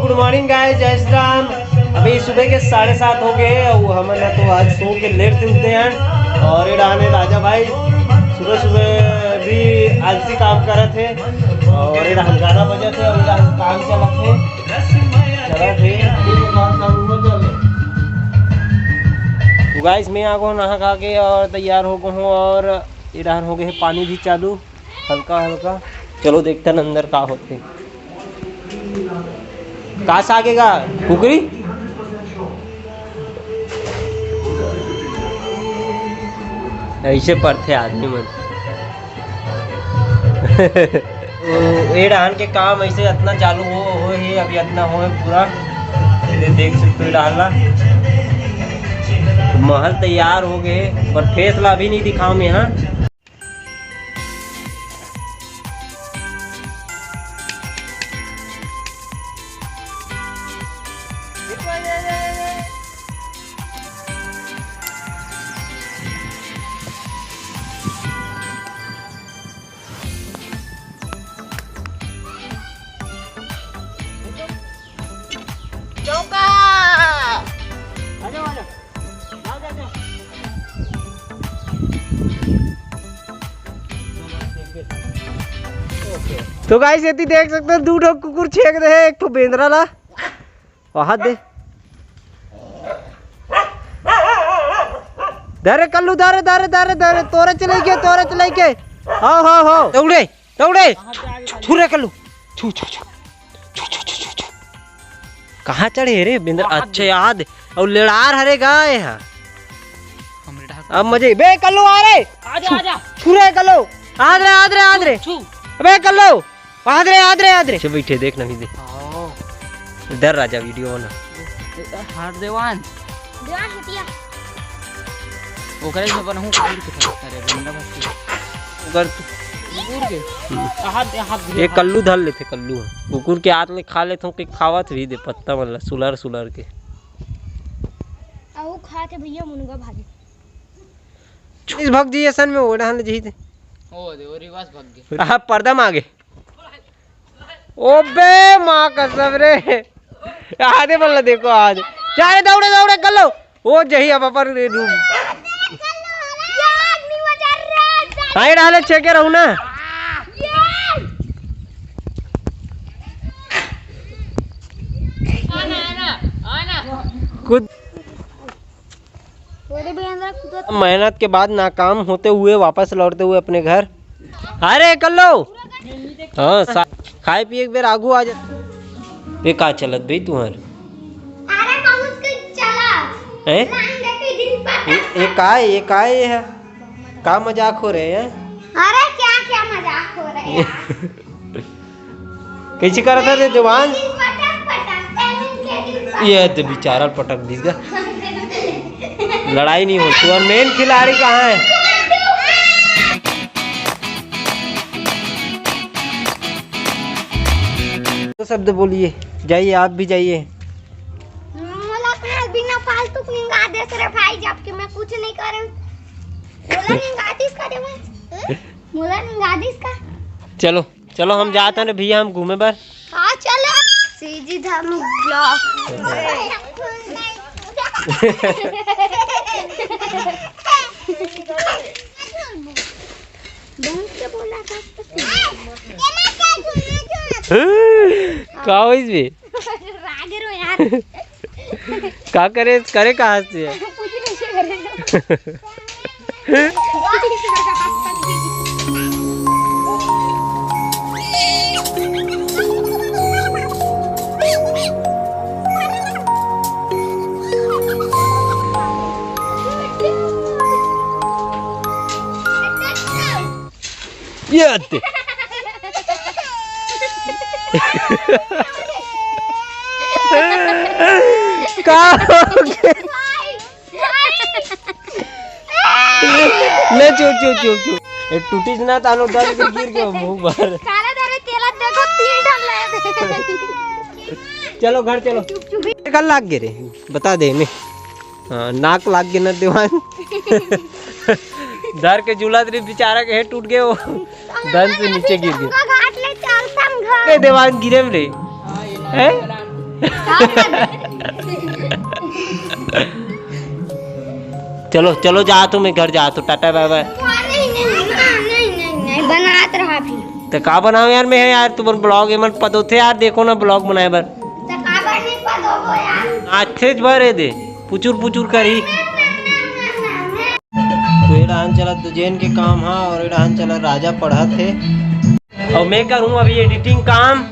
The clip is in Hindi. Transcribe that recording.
गुड मॉर्निंग गाइस, जय श्री राम। अभी सुबह के 7:30 हो गए और हम ना तो आज सो के लेट से उठते हैं। और ये डाने राजा भाई सुबह सुबह भी आलसी काम कर रहे थे और ये हम 11 बजे थे और काम चला थे चला थे। तो गाइस मैं आ गया नहा खा के और तैयार हो गया हूँ और ये डान हो गए पानी भी चालू हल्का हल्का। चलो देखते हैं अंदर का होते काश आगेगा कुकरी। ऐसे पढ़ते आदमी मन ये डान के काम ऐसे इतना चालू हो है अभी इतना हो पूरा देख सकते हो। डालना महल तैयार हो गए पर फैसला अभी नहीं दिखाऊं मैं। यहाँ तो गाइस ये देख सकते हो दो ठो कुकुर छेक रहे हैं, एक ठो बेंद्रा ला वहां दे दारे कल्लू दारे दारे दारे दारे तोरे चले के हाँ हाँ हाँ दौड़े दौड़े छुरे कल्लू छू छू छू छू छू छू छू कहाँ चढ़े रे बेंद्रा। अच्छा याद और लेड़ार हरे गाय है अब मजे बे कल्लू आ रे आजा छुरे कल्लू आदरे अबे कल्लू आदरे बैठे देखना भी दे डर राजा वीडियो ना हार्ड देवान हटिया ओकरे में बनहु कुकुर के करे बंदा बस उगर कुकुर के हाथ ये कल्लू धर लेते कल्लू कुकुर के हाथ में खा लेते कि खावत भी दे पत्ता वाला सुलर के आओ खा के भैया मुनगा भागे इस भग जी सन में ओढ़ा ले जी थे ओ दे और रिवाज भाग गए हां पर्दा मांगे ओबे मां कसम रे आधे बल्ला देखो आज चाहे दौड़े कर लो वो जही अब पर रूम हां डाले छेके रहू ना आना खुद मेहनत के बाद नाकाम होते हुए वापस लौटते हुए अपने घर। अरे कर लो हाँ खाए पिए बेर आगू आ जा वे का चलत भाई तुम्हारे ये है का मजाक हो रहे हैं। अरे क्या मजाक हो रहे हैं कैसे कर रहा था जवान ये तो बेचारा पटक दी लड़ाई नहीं होती और मेन खिलाड़ी कहाँ है। तो शब्द बोलिए जाइए आप भी जाइए। बिना फालतू निगाह देख रहे भाई जबकि मैं कुछ नहीं कर रहा। चलो चलो हम जाते हैं भैया हम घूमे बार। हाँ चलो सीजी धर्म का करे कहाँ से ये ले चुप टूटी ना तानो दर गिर के मुंह भर देखो 3 ढंग चलो घर चलो कल लाग गे रे बता दे मैं हाँ नाक लाग गे ना दीवान डर के झूला बेचारा के हेड टूट गए वो धन से नीचे गिर गए दीवान गिरे रे हैं चलो चलो जा, तुम्हें घर जा, तो टाटा बाय बाय। नहीं बनात रहा फिर तो का बनाओ यार, मैं यार तुम ब्लॉग एमन पदो थे यार, देखो ना ब्लॉग बनाए बर तो काबर नहीं पता हो यार। अच्छे भरे दे पुचुर पुचुर करी। तो एडान चला दुजैन के काम, हाँ, और एडान चला राजा पढ़ा थे, और मैं करूँ अभी एडिटिंग काम।